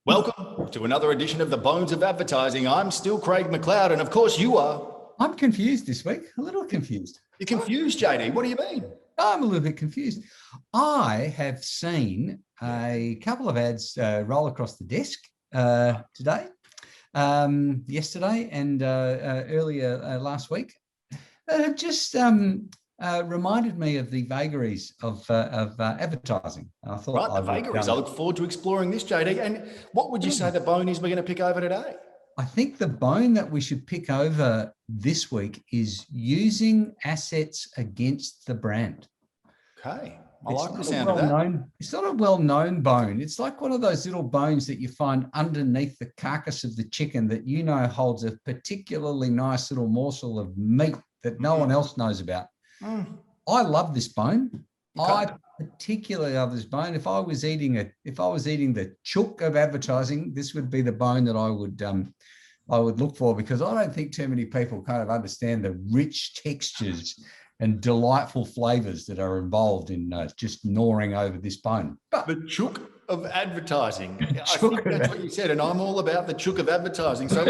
Welcome to another edition of the Bones of Advertising. I'm still Craig McLeod, and of course you are. I'm confused this week, a little confused. You're confused, JD. What do you mean? I'm a little bit confused. I have seen a couple of ads roll across the desk today, yesterday, and earlier last week that have just reminded me of the vagaries of advertising. I thought, right, the vagaries. I look forward to exploring this, JD. And what would you say the bone is we're going to pick over today? I think the bone that we should pick over this week is using assets against the brand. Okay. I like the sound of that. It's not a well-known bone. It's like one of those little bones that you find underneath the carcass of the chicken that you know holds a particularly nice little morsel of meat that no one else knows about. I love this bone. Okay. I particularly love this bone. If I was eating the chook of advertising, this would be the bone that I would look for, because I don't think too many people kind of understand the rich textures and delightful flavors that are involved in just gnawing over this bone. But the chook of advertising. I think that's what you said, and I'm all about the chook of advertising. So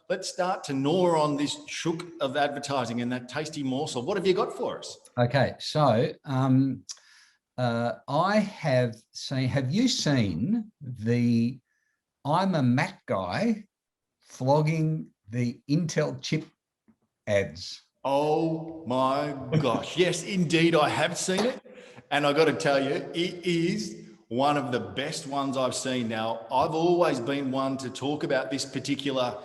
let's start to gnaw on this chook of advertising and that tasty morsel. What have you got for us? Okay, so I have seen. Have you seen the "I'm a Mac guy" flogging the Intel chip ads? Oh my gosh. Yes, indeed. I have seen it. And I got to tell you, it is one of the best ones I've seen. Now, I've always been one to talk about this particular,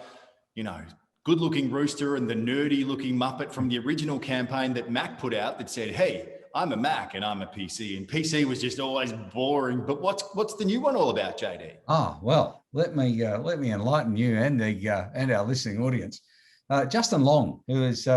good looking rooster and the nerdy looking Muppet from the original campaign that Mac put out that said, hey, I'm a Mac and I'm a PC. And PC was just always boring. But what's the new one all about, JD? Oh, well, let me enlighten you and our listening audience. Justin Long, who is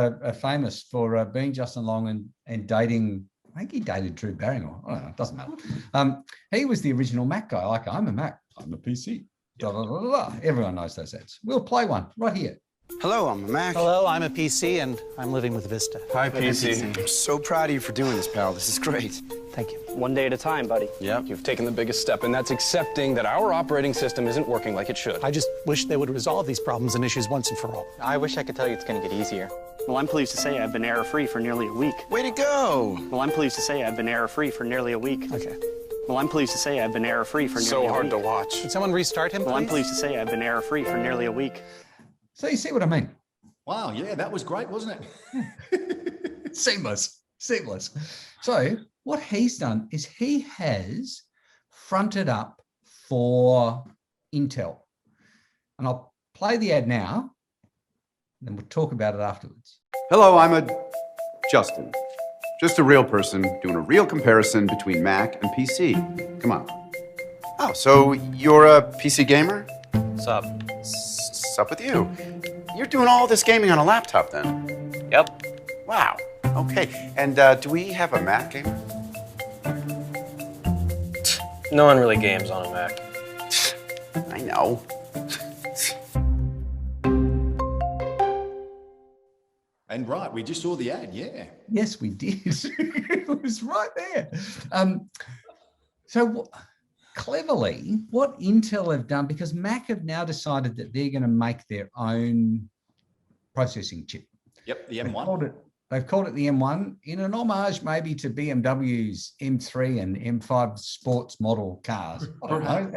famous for being Justin Long and dating, I think he dated Drew Barrymore. I don't know, it doesn't matter. He was the original Mac guy, like, I'm a Mac, I'm a PC. Blah, blah, blah, blah. Everyone knows those ads. We'll play one right here. Hello, I'm a Mac. Hello, I'm a PC, and I'm living with Vista. Hi, PC. I'm so proud of you for doing this, pal. This is great. Thank you. One day at a time, buddy. Yep, you've taken the biggest step, and that's accepting that our operating system isn't working like it should. I just wish they would resolve these problems and issues once and for all. I wish I could tell you it's going to get easier. Well, I'm pleased to say I've been error-free for nearly a week. Way to go! Well, I'm pleased to say I've been error-free for nearly a week. Okay. Well, I'm pleased to say I've been error-free for nearly a week. So hard to watch. Can someone restart him, please? Well, I'm pleased to say I've been error-free for nearly a week. So you see what I mean? Wow, yeah, that was great, wasn't it? Seamless. So what he's done is he has fronted up for Intel. And I'll play the ad now, and then we'll talk about it afterwards. Hello, I'm Justin. Just a real person doing a real comparison between Mac and PC. Come on. Oh, so you're a PC gamer? Sup? Sup with you. You're doing all this gaming on a laptop then? Yep. Wow. Okay. And do we have a Mac gamer? No one really games on a Mac. I know. And right, we just saw the ad, yeah. Yes, we did. It was right there. Cleverly, what Intel have done, because Mac have now decided that they're going to make their own processing chip. Yep, the M1. They've called it the M1 in an homage maybe to BMW's M3 and M5 sports model cars. I don't know.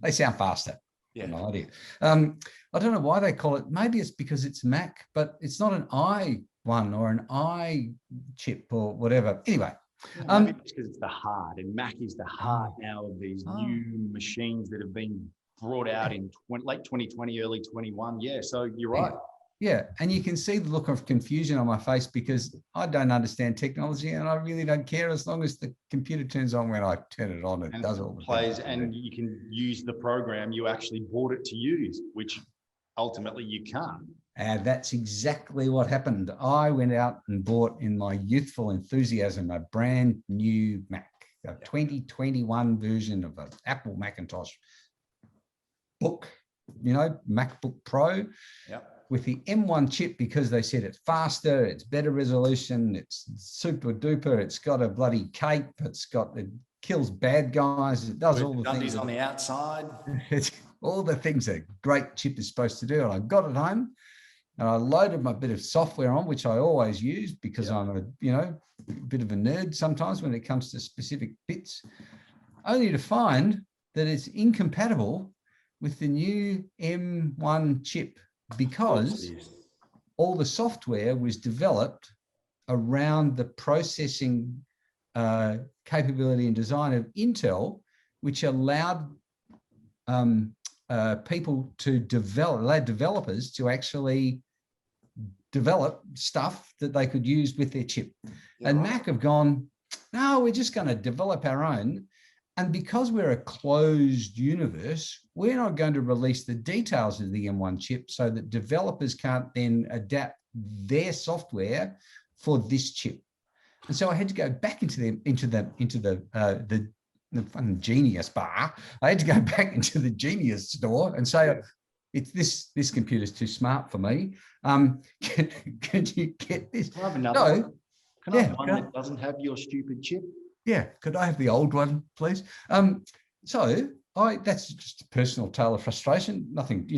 They sound faster. Yeah. No idea. I don't know why they call it. Maybe it's because it's Mac, but it's not an i1 or an i chip or whatever. Anyway. Maybe it's because it's the heart, and Mac is the heart now of these new machines that have been brought out in late 2020, early 21. Yeah, so you're right. Yeah, and you can see the look of confusion on my face because I don't understand technology and I really don't care as long as the computer turns on when I turn it on. It does all the plays, and you can use the program you actually bought it to use, which ultimately you can't. And that's exactly what happened. I went out and bought, in my youthful enthusiasm, a brand new Mac, a 2021 version of an Apple Macintosh book, MacBook Pro. Yep. With the M1 chip, because they said it's faster, it's better resolution, it's super duper, it's got a bloody cape, it's got the kills bad guys. It does all the things on the outside. It's all the things a great chip is supposed to do. And I got it home and I loaded my bit of software on, which I always use because I'm a bit of a nerd sometimes when it comes to specific bits, only to find that it's incompatible with the new M1 chip because all the software was developed around the processing capability and design of Intel, which allowed people to allowed developers to actually develop stuff that they could use with their chip. And Mac have gone, no, we're just going to develop our own. And because we're a closed universe, we're not going to release the details of the M1 chip so that developers can't then adapt their software for this chip. And so I had to go back into the fucking Genius bar. I had to go back into the Genius store and say, this computer's too smart for me. Can you get this? Can I have another one? Can I have one that doesn't have your stupid chip? Yeah, could I have the old one, please? So that's just a personal tale of frustration, nothing,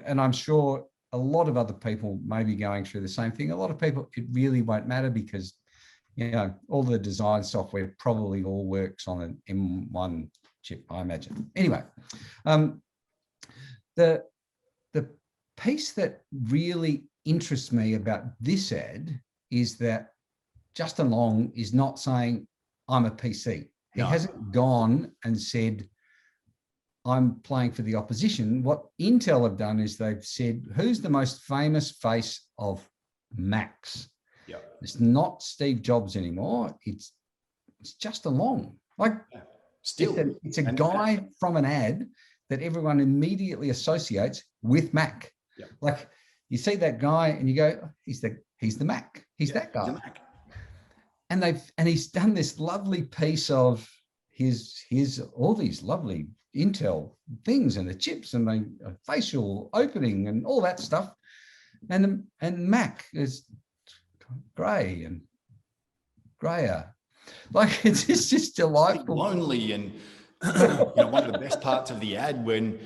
and I'm sure a lot of other people may be going through the same thing. A lot of people, it really won't matter because, all the design software probably all works on an M1 chip, I imagine. Anyway, the piece that really interests me about this ad is that Justin Long is not saying, I'm a PC. He hasn't gone and said, I'm playing for the opposition. What Intel have done is they've said, who's the most famous face of Macs? It's not Steve Jobs anymore. It's Justin Long. It's a guy from an ad that everyone immediately associates with Mac. Like you see that guy and you go, he's the Mac. He's that guy. And he's done this lovely piece of his all these lovely Intel things and the chips and the facial opening and all that stuff. And Mac is grey and grayer. Like it's just delightful. Lonely and one of the best parts of the ad when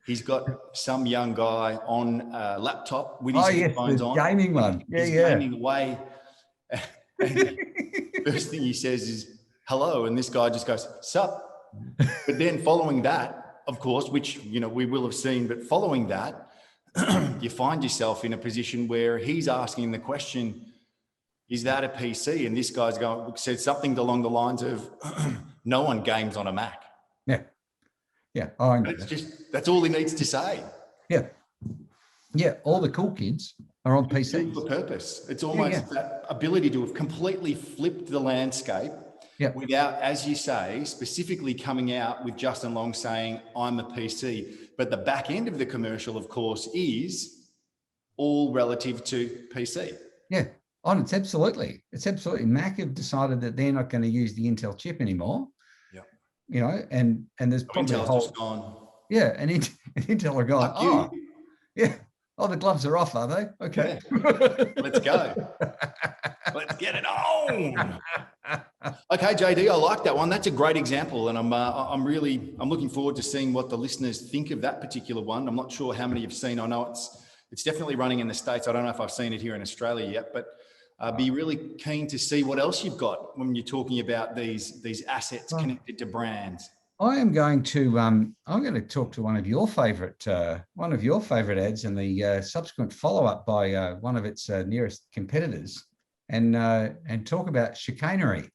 he's got some young guy on a laptop with his headphones on. Gaming one. He's gaming away. And first thing he says is hello, and this guy just goes, sup. But then following that, of course, which we will have seen, but following that, you find yourself in a position where he's asking the question, is that a PC? And this guy's said something along the lines of, no one games on a Mac. Yeah. That's all he needs to say. Yeah. All the cool kids are on PCs. For purpose. It's almost that ability to have completely flipped the landscape without, as you say, specifically coming out with Justin Long saying, I'm a PC. But the back end of the commercial, of course, is all relative to PC. Yeah. It's absolutely. Mac have decided that they're not going to use the Intel chip anymore. And there's probably Intel's just gone. Yeah, and Intel are gone. The gloves are off, are they? Okay. Yeah. Let's go. Let's get it on. Okay, JD, I like that one. That's a great example, and I'm looking forward to seeing what the listeners think of that particular one. I'm not sure how many you've seen. I know it's definitely running in the States. I don't know if I've seen it here in Australia yet, but be really keen to see what else you've got when you're talking about these assets connected to brands. I am going to I'm going to talk to one of your favorite ads and the subsequent follow-up by one of its nearest competitors, and talk about chicanery.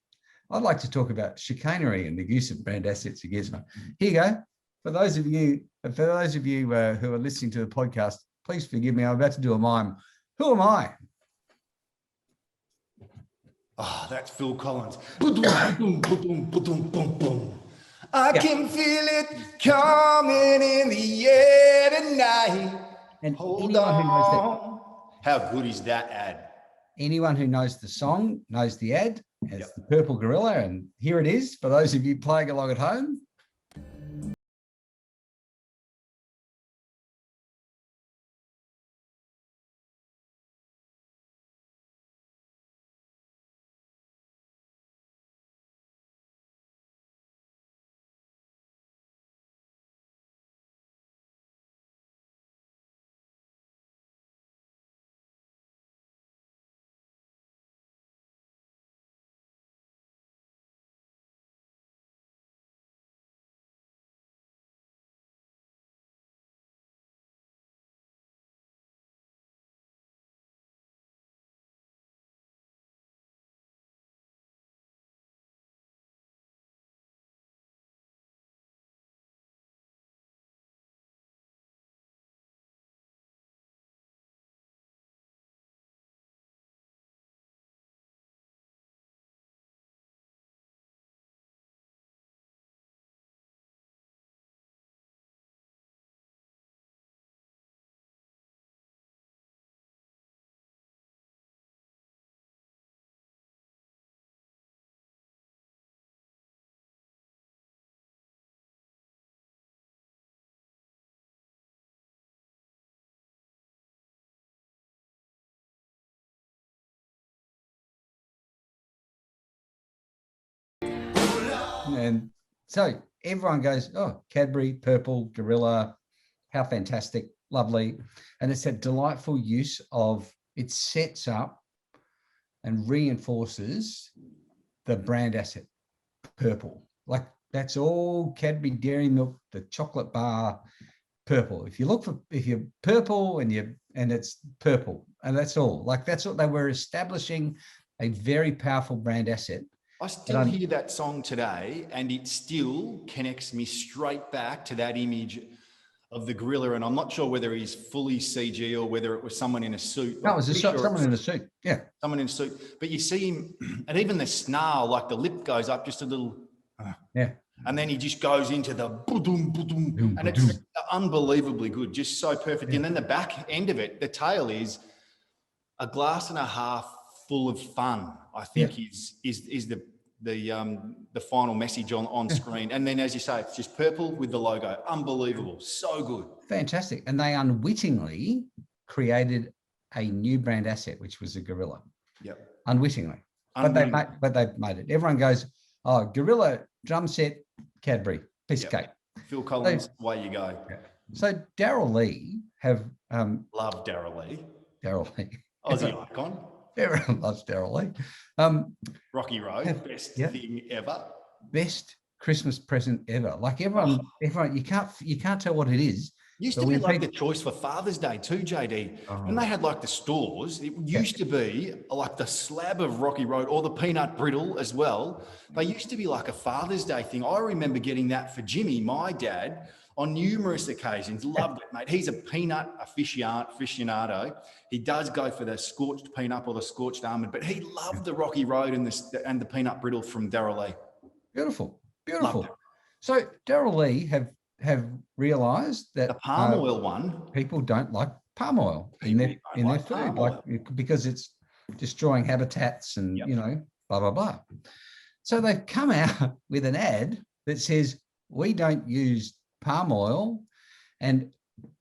I'd like to talk about chicanery and the use of brand assets against me. Here you go. For those of you who are listening to the podcast, please forgive me. I'm about to do a mime. Who am I? Oh, that's Phil Collins. I can feel it coming in the air tonight. And hold on. How good is that ad? Anyone who knows the song knows the ad. It's the Purple Gorilla, and here it is for those of you playing along at home. And so everyone goes, oh, Cadbury, purple, gorilla, how fantastic, lovely. And it's that delightful use of, it sets up and reinforces the brand asset, purple. Like that's all Cadbury Dairy Milk, the chocolate bar, purple. If you're purple and it's purple, and that's all. Like that's what they were establishing, a very powerful brand asset. I still hear that song today, and it still connects me straight back to that image of the gorilla. And I'm not sure whether he's fully CG or whether it was someone in a suit. No, it was someone in a suit. Yeah, someone in a suit. But you see him, and even the snarl, like the lip goes up just a little. Yeah. And then he just goes into the boom, and it's unbelievably good, just so perfect. Yeah. And then the back end of it, the tail is a glass and a half full of fun, I think is the final message on screen. And then, as you say, it's just purple with the logo. Unbelievable. So good. Fantastic. And they unwittingly created a new brand asset, which was a gorilla. Yep. Unwittingly. But they made it. Everyone goes, oh, gorilla drum set, Cadbury, piece of cake. Phil Collins, away you go. Yeah. So Daryl Lee have love Daryl Lee. Aussie icon. Everyone loves Daryl Lee. Rocky Road, best thing ever. Best Christmas present ever. Like everyone, you can't tell what it is. Used to be like the choice for Father's Day too, JD. When they had like the stores, it used to be like the slab of Rocky Road or the peanut brittle as well. They used to be like a Father's Day thing. I remember getting that for Jimmy, my dad, on numerous occasions. Loved it, mate. He's a peanut aficionado. He does go for the scorched peanut or the scorched almond, but he loved the Rocky Road and the peanut brittle from Daryl Lee. Beautiful. So Daryl Lee have realized that the palm oil one, people don't like palm oil in their food, like because it's destroying habitats and blah blah blah. So they've come out with an ad that says we don't use palm oil, and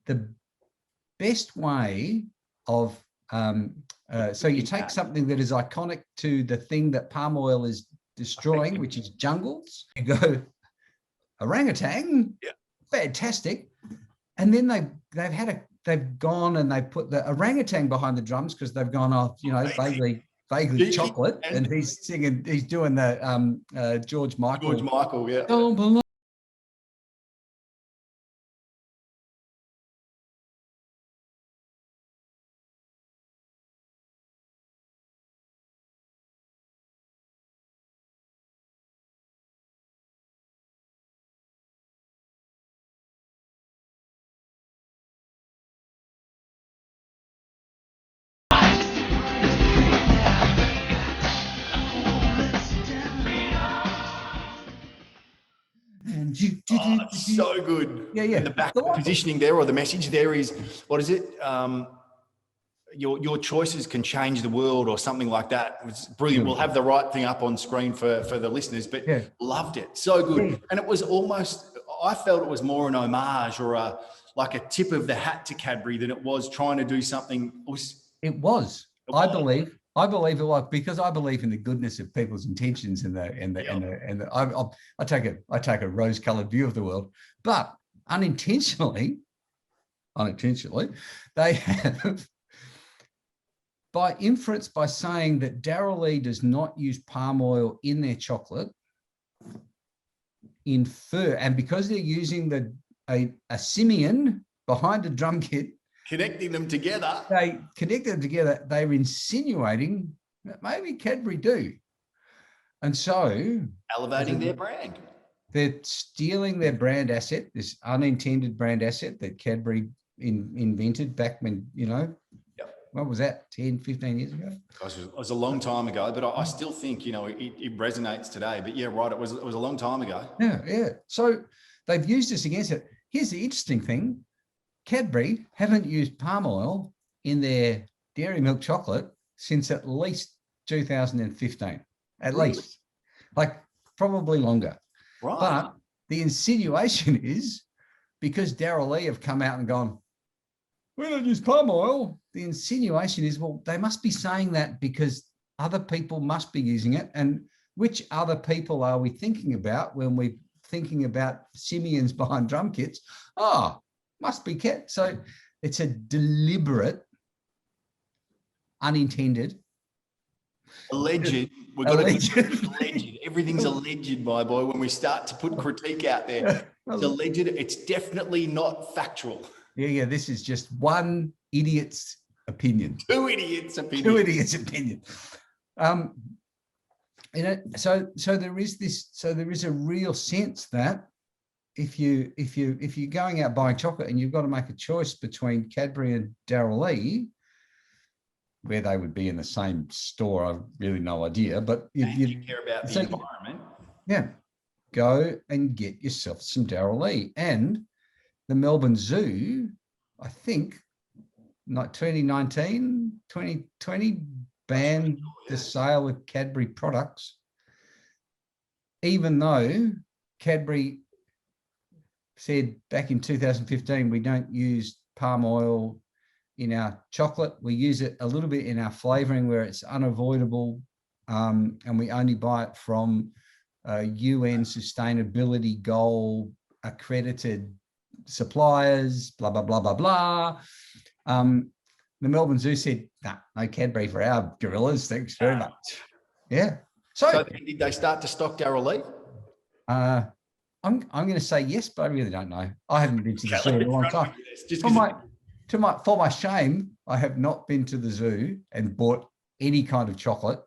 the best way of so you take something that is iconic to the thing that palm oil is destroying, which is jungles. You go orangutan. Yeah. Fantastic. And then they've gone and they put the orangutan behind the drums because they've gone off, vaguely chocolate, and he's doing the George Michael. Yeah. So good. Yeah. And the back positioning there, or the message there is, what is it? Your choices can change the world, or something like that. It's brilliant. We'll have the right thing up on screen for the listeners, but loved it. So good. Yeah. And it was almost, I felt it was more an homage or like a tip of the hat to Cadbury than it was trying to do something. It was. I believe it was, because I believe in the goodness of people's intentions I take a rose-colored view of the world, but unintentionally, they have, by inference, by saying that Daryl Lee does not use palm oil in their chocolate, infer, and because they're using a simian behind a drum kit, connecting them together. They're insinuating that maybe Cadbury do. And so elevating their brand. They're stealing their brand asset, this unintended brand asset that Cadbury invented back when, what was that, 10, 15 years ago? It was a long time ago, but I still think, it resonates today. But yeah, right, it was a long time ago. Yeah. So they've used this against it. Here's the interesting thing. Cadbury haven't used palm oil in their dairy milk chocolate since at least 2015, at least, like probably longer. Right. But the insinuation is, because Daryl Lee have come out and gone, we don't use palm oil. The insinuation is, well, they must be saying that because other people must be using it. And which other people are we thinking about when we're thinking about simians behind drum kits? Oh, must be cat. So it's a deliberate, unintended, alleged. We've got to be alleged. Everything's alleged, my boy. When we start to put critique out there, it's alleged. It's definitely not factual. Yeah. This is just one idiot's opinion. Two idiots' opinion. Two idiots' opinion. So there is a real sense that if you're going out buying chocolate and you've got to make a choice between Cadbury and Darrell Lea, where they would be in the same store, I've really no idea. But you care about the environment. Yeah, go and get yourself some Darrell Lea. And the Melbourne Zoo, I think, like 2019, 2020, banned the sale of Cadbury products, even though Cadbury said back in 2015, we don't use palm oil in our chocolate. We use it a little bit in our flavoring where it's unavoidable, and we only buy it from UN sustainability goal accredited suppliers, blah, blah, blah, blah, blah. The Melbourne Zoo said, nah, no Cadbury for our gorillas. Thanks very much. Yeah. So did they start to stock Darrell Lea? I'm going to say yes, but I really don't know. I haven't been to the zoo in a long time. For my shame, I have not been to the zoo and bought any kind of chocolate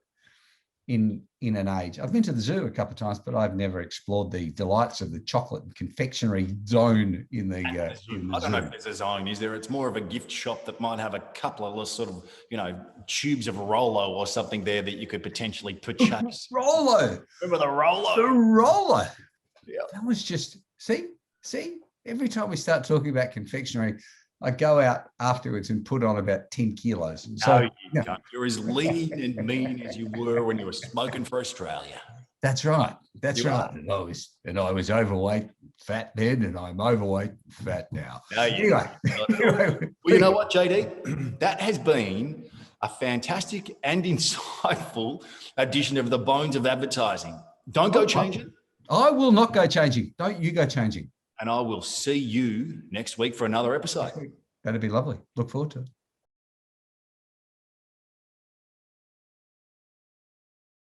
in an age. I've been to the zoo a couple of times, but I've never explored the delights of the chocolate and confectionery zone in the zoo. I don't know if there's a zone, is there? It's more of a gift shop that might have a couple of sort of, tubes of Rolo or something there that you could potentially purchase. Rolo. Remember the Rolo? The Rolo. Yeah. That was just, see, every time we start talking about confectionery, I go out afterwards and put on about 10 kilos. So you're as lean and mean as you were when you were smoking for Australia. That's right. And I was overweight, fat then, and I'm overweight, fat now. Anyway. Well, you know what, JD? That has been a fantastic and insightful edition of the Bones of Advertising. Don't go changing. I will not go changing. Don't you go changing. And I will see you next week for another episode. That'd be lovely. Look forward to it.